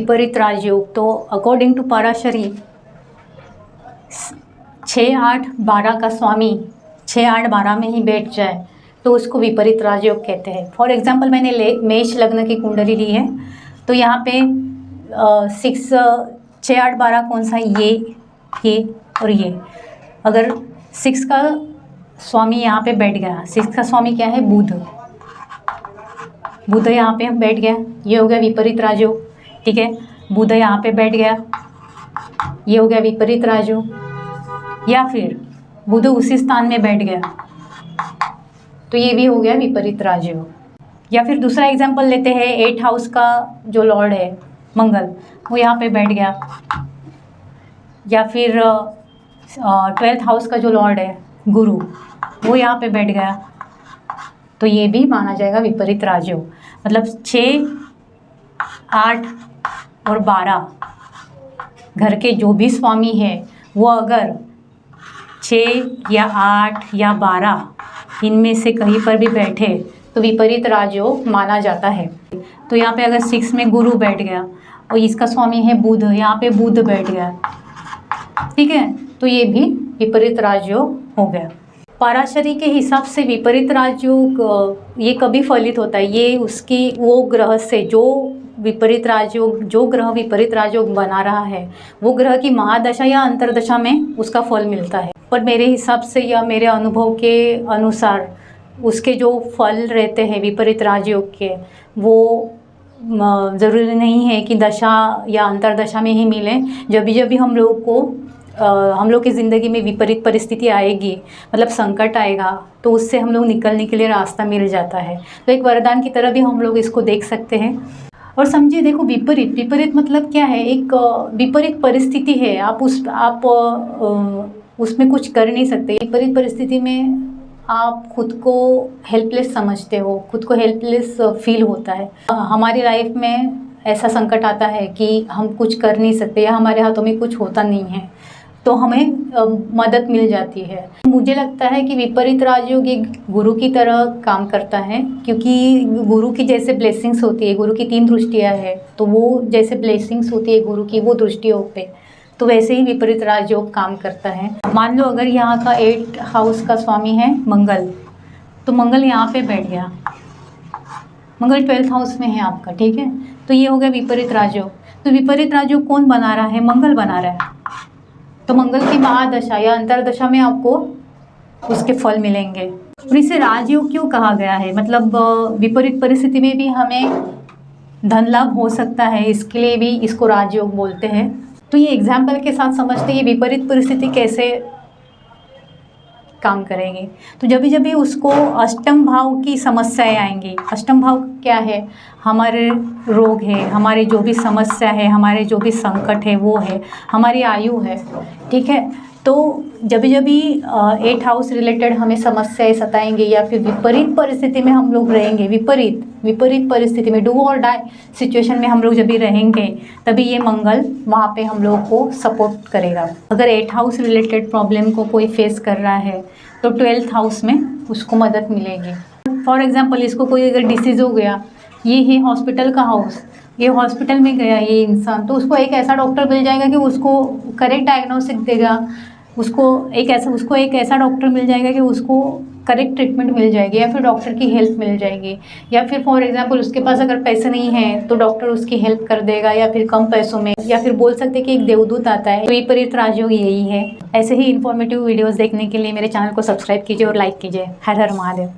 विपरीत राजयोग, तो according to Parashari 6, 8, 12 का स्वामी 6, 8, 12 में ही बैठ जाए तो उसको विपरीत राजयोग कहते हैं। फॉर एग्जांपल मैंने मेष लग्न की कुंडली ली है, तो यहाँ पे 6, 8, 12 कौन सा, ये और ये। अगर 6 का स्वामी यहाँ पे बैठ गया, 6 का स्वामी क्या है, बुध यहाँ पे बैठ गया, ये हो गया विपरीत राजयोग। ठीक है, बुध यहाँ पे बैठ गया, ये हो गया विपरीत राजयोग। या फिर बुध उसी स्थान में बैठ गया तो ये भी हो गया विपरीत राजयोग। या फिर दूसरा एग्जांपल लेते हैं, 8 हाउस का जो लॉर्ड है मंगल, वो यहाँ पे बैठ गया। या फिर 12th हाउस का जो लॉर्ड है गुरु, वो यहाँ पे बैठ गया, तो ये भी माना जाएगा विपरीत राजयोग। मतलब 6, 8 और 12 घर के जो भी स्वामी है वो अगर 6 या 8 या 12 इनमें से कहीं पर भी बैठे तो विपरीत राजयोग माना जाता है। तो यहाँ पे अगर 6 में गुरु बैठ गया और इसका स्वामी है बुध, यहाँ पे बुध बैठ गया, ठीक है, तो ये भी विपरीत राजयोग हो गया। पराशरी के हिसाब से विपरीत राजयोग ये कभी फलित होता है, ये उसकी वो ग्रह से जो ग्रह विपरीत राजयोग बना रहा है वो ग्रह की महादशा या अंतरदशा में उसका फल मिलता है। पर मेरे हिसाब से या मेरे अनुभव के अनुसार उसके जो फल रहते हैं विपरीत राजयोग के, वो ज़रूरी नहीं है कि दशा या अंतरदशा में ही मिले। जब भी हम लोग की ज़िंदगी में विपरीत परिस्थिति आएगी, मतलब संकट आएगा, तो उससे हम लोग निकलने के लिए रास्ता मिल जाता है। तो एक वरदान की तरह भी हम लोग इसको देख सकते हैं। और समझिए, देखो विपरीत मतलब क्या है, एक विपरीत परिस्थिति है, आप उसमें कुछ कर नहीं सकते। विपरीत परिस्थिति में आप खुद को हेल्पलेस समझते हो, खुद को हेल्पलेस फील होता है। हमारी लाइफ में ऐसा संकट आता है कि हम कुछ कर नहीं सकते या हमारे हाथों में कुछ होता नहीं है, तो हमें मदद मिल जाती है। मुझे लगता है कि विपरीत राजयोग एक गुरु की तरह काम करता है, क्योंकि गुरु की जैसे ब्लेसिंग्स होती है, गुरु की 3 दृष्टियाँ हैं, तो वो जैसे ब्लेसिंग्स होती है गुरु की वो दृष्टियों पे, तो वैसे ही विपरीत राजयोग काम करता है। मान लो अगर यहाँ का 8 हाउस का स्वामी है मंगल, तो मंगल यहाँ पे बैठ गया, मंगल 12th हाउस में है आपका, ठीक है, तो ये हो गया विपरीत राजयोग। तो विपरीत राजयोग कौन बना रहा है, मंगल बना रहा है। तो मंगल की महादशा या अंतरदशा में आपको उसके फल मिलेंगे। और इसे राजयोग क्यों कहा गया है, मतलब विपरीत परिस्थिति में भी हमें धन लाभ हो सकता है, इसके लिए भी इसको राजयोग बोलते हैं। तो ये एग्जाम्पल के साथ समझते हैं ये विपरीत परिस्थिति कैसे काम करेगी। तो जब भी उसको अष्टम भाव की समस्याएं आएंगी, अष्टम भाव क्या है, हमारे रोग है, हमारी जो भी समस्या है, हमारे जो भी संकट है वो है, हमारी आयु है, ठीक है। तो जब भी 8 हाउस रिलेटेड हमें समस्याएं सताएंगे या फिर विपरीत परिस्थिति में हम लोग रहेंगे, विपरीत परिस्थिति में, डू और डाई सिचुएशन में हम लोग जब भी रहेंगे, तभी ये मंगल वहाँ पे हम लोग को सपोर्ट करेगा। अगर 8 हाउस रिलेटेड प्रॉब्लम को कोई फेस कर रहा है तो 12th हाउस में उसको मदद मिलेगी। फॉर एग्जाम्पल, इसको कोई अगर डिसीज़ हो गया, ये है हॉस्पिटल का हाउस, ये हॉस्पिटल में गया ये इंसान, तो उसको एक ऐसा डॉक्टर मिल जाएगा कि उसको करेक्ट डायग्नोसिस देगा, उसको एक ऐसा डॉक्टर मिल जाएगा कि उसको करेक्ट ट्रीटमेंट मिल जाएगी, या फिर डॉक्टर की हेल्प मिल जाएगी। या फिर फॉर एग्जांपल उसके पास अगर पैसे नहीं हैं तो डॉक्टर उसकी हेल्प कर देगा, या फिर कम पैसों में, या फिर बोल सकते कि एक देवदूत आता है। तो विपरीत राजयोग यही है। ऐसे ही इन्फॉर्मेटिव वीडियोज़ देखने के लिए मेरे चैनल को सब्सक्राइब कीजिए और लाइक कीजिए। हर हर महादेव।